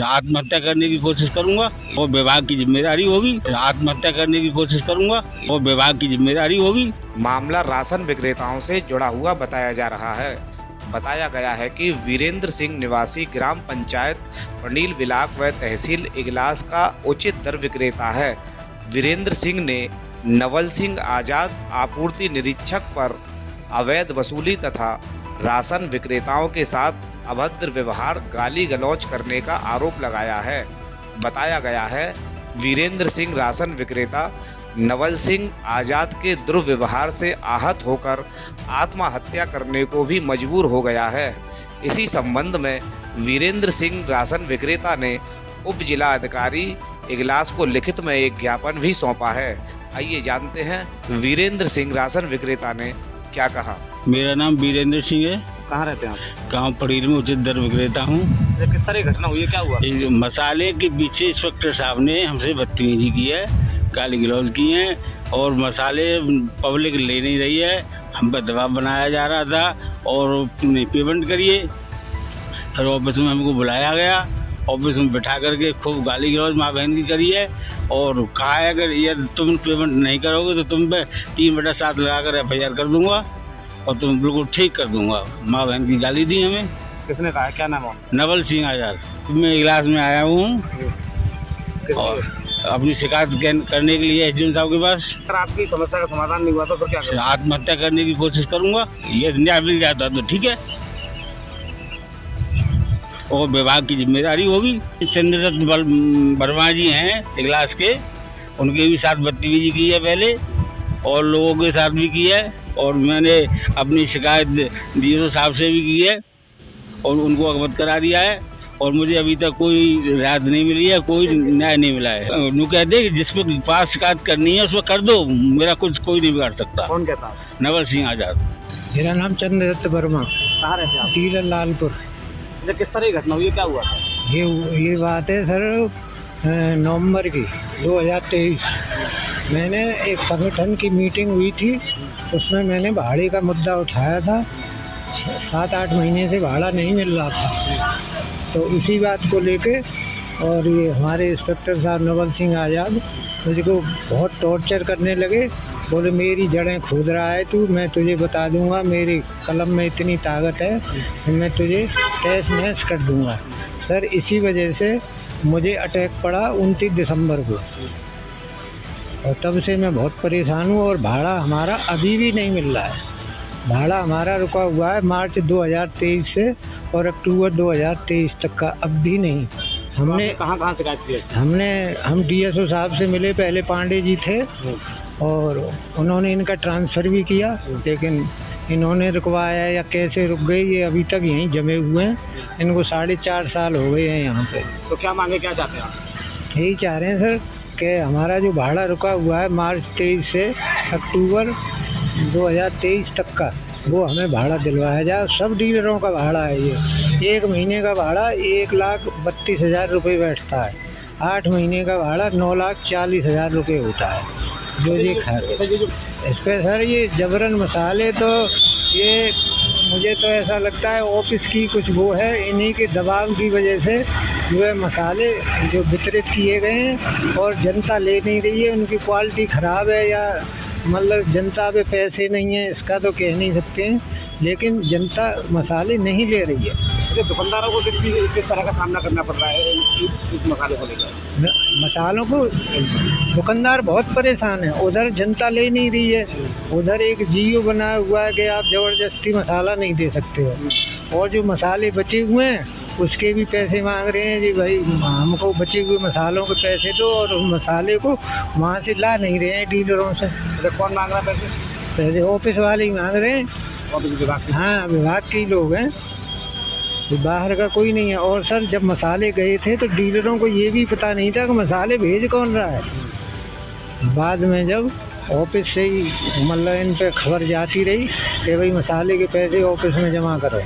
आत्महत्या करने की कोशिश करूंगा और विभाग की जिम्मेदारी होगी। आत्महत्या करने की कोशिश करूंगा और विभाग की जिम्मेदारी होगी। मामला राशन विक्रेताओं से जुड़ा हुआ बताया जा रहा है। बताया गया है कि वीरेंद्र सिंह निवासी ग्राम पंचायत पनील बिलाक व तहसील इगलास का उचित दर विक्रेता है। वीरेंद्र सिंह ने नवल सिंह आजाद आपूर्ति निरीक्षक पर अवैध वसूली तथा राशन विक्रेताओं के साथ अभद्र व्यवहार, गाली गलौज करने का आरोप लगाया है। बताया गया है वीरेंद्र सिंह राशन विक्रेता नवल सिंह आजाद के दुर्व्यवहार से आहत होकर आत्महत्या करने को भी मजबूर हो गया है। इसी संबंध में वीरेंद्र सिंह राशन विक्रेता ने उप जिला अधिकारी इगलास को लिखित में एक ज्ञापन भी सौंपा है। आइए जानते हैं वीरेंद्र सिंह राशन विक्रेता ने क्या कहा। मेरा नाम वीरेंद्र सिंह है। कहाँ रहते हैं आप? गाँव पड़ीर में उचित दर विक्रेता हूँ। किस तरह की घटना हुई है, क्या हुआ? मसाले के पीछे इंस्पेक्टर साहब ने हमसे बदतमीजी की है, गाली गलौज की हैं और मसाले पब्लिक ले नहीं रही है। हम पर दबाव बनाया जा रहा था और पेमेंट करिए। फिर ऑफिस में हमको बुलाया गया, ऑफिस में बिठा करके खूब गाली गलौज माँ बहन की करी है और कहा है अगर ये तुम पेमेंट नहीं करोगे तो तुम पे 3/7 लगा कर FIR कर दूंगा और तुम बिल्कुल ठीक कर दूंगा। माँ बहन की गाली दी हमें। किसने कहा, क्या नाम है? नवल सिंह आजाद। मैं इगलास में आया हूँ और अपनी शिकायत करने के लिए SDM साहब के पास। सर, आपकी समस्या का समाधान नहीं हुआ तो फिर क्या करें? आत्महत्या करने की कोशिश करूंगा। ये न्याय मिल जाता तो ठीक है और विभाग की जिम्मेदारी होगी। चंद्रदत्त वर्मा जी हैं इगलास के, उनके भी साथ बदतमीजी की है पहले और लोगों के साथ भी की है और मैंने अपनी शिकायत DSO साहब से भी की है और उनको अवगत करा दिया है और मुझे अभी तक कोई राहत नहीं मिली है, कोई न्याय नहीं मिला है। वो कहते हैं कि जिस पे पास शिकायत करनी है उस पर कर दो, मेरा कुछ कोई नहीं बिगाड़ सकता। कौन कहता है? नवल सिंह आजाद। मेरा नाम चंद्रदत्त वर्मा। कहाँ रहते हैं आप? डीलर लालपुर। किस तरह की घटना हुई है, क्या हुआ? ये बात है सर, नवंबर की 2023 मैंने एक संगठन की मीटिंग हुई थी, उसमें मैंने भाड़े का मुद्दा उठाया था। 7-8 महीने से भाड़ा नहीं मिल रहा था, तो इसी बात को लेके और ये हमारे इंस्पेक्टर साहब नवल सिंह आज़ाद मुझको बहुत टॉर्चर करने लगे। बोले मेरी जड़ें खोद रहा है तू, मैं तुझे बता दूंगा, मेरी कलम में इतनी ताकत है कि मैं तुझे तहस नहस कर दूंगा। सर, इसी वजह से मुझे अटैक पड़ा 29 दिसंबर को और तब से मैं बहुत परेशान हूँ और भाड़ा हमारा अभी भी नहीं मिल रहा है। भाड़ा हमारा रुका हुआ है मार्च 2023 से और अक्टूबर 2023 तक का, अब भी नहीं। हमने कहाँ शिकायत की? हम DSO साहब से मिले, पहले पांडे जी थे और उन्होंने इनका ट्रांसफ़र भी किया, लेकिन इन्होंने रुकवाया या कैसे रुक गए ये अभी तक यहीं जमे हुए हैं। इनको 4.5 साल हो गए हैं यहाँ पे। तो क्या मांगे, क्या चाहते हैं आप? यही चाह रहे हैं सर कि हमारा जो भाड़ा रुका हुआ है मार्च 23 से अक्टूबर 2023 तक का, वो हमें भाड़ा दिलवाया जाए। सब डीलरों का भाड़ा है ये। 1 महीने का भाड़ा 1,32,000 रुपये बैठता है। 8 महीने का भाड़ा 9,40,000 रुपये होता है जो ये खा। इस पर सर ये जबरन मसाले, तो ये मुझे तो ऐसा लगता है ऑफिस की कुछ वो है, इन्हीं के दबाव की वजह से जो है मसाले जो वितरित किए गए हैं और जनता ले नहीं रही है। उनकी क्वालिटी ख़राब है या मतलब जनता पे पैसे नहीं है, इसका तो कह नहीं सकते हैं, लेकिन जनता मसाले नहीं ले रही है। दुकानदारों को किस तरह का सामना करना पड़ रहा है इस मसाले को लेकर? मसालों को दुकानदार बहुत परेशान है, उधर जनता ले नहीं रही है। उधर एक GO बना हुआ है कि आप ज़बरदस्ती मसाला नहीं दे सकते हो और जो मसाले बचे हुए हैं उसके भी पैसे मांग रहे हैं जी, भाई हमको बचे हुए मसालों के पैसे दो, और उस मसाले को वहाँ से ला नहीं रहे हैं डीलरों से। तो कौन मांग रहा है पैसे? पैसे ऑफिस वाले ही मांग रहे हैं। ऑफिस विभाग के? हाँ, विभाग के ही लोग हैं, बाहर का कोई नहीं है। और सर, जब मसाले गए थे तो डीलरों को ये भी पता नहीं था कि मसाले भेज कौन रहा है। बाद में जब ऑफिस से ही मतलब इन पे खबर जाती रही कि भाई मसाले के पैसे ऑफिस में जमा करो।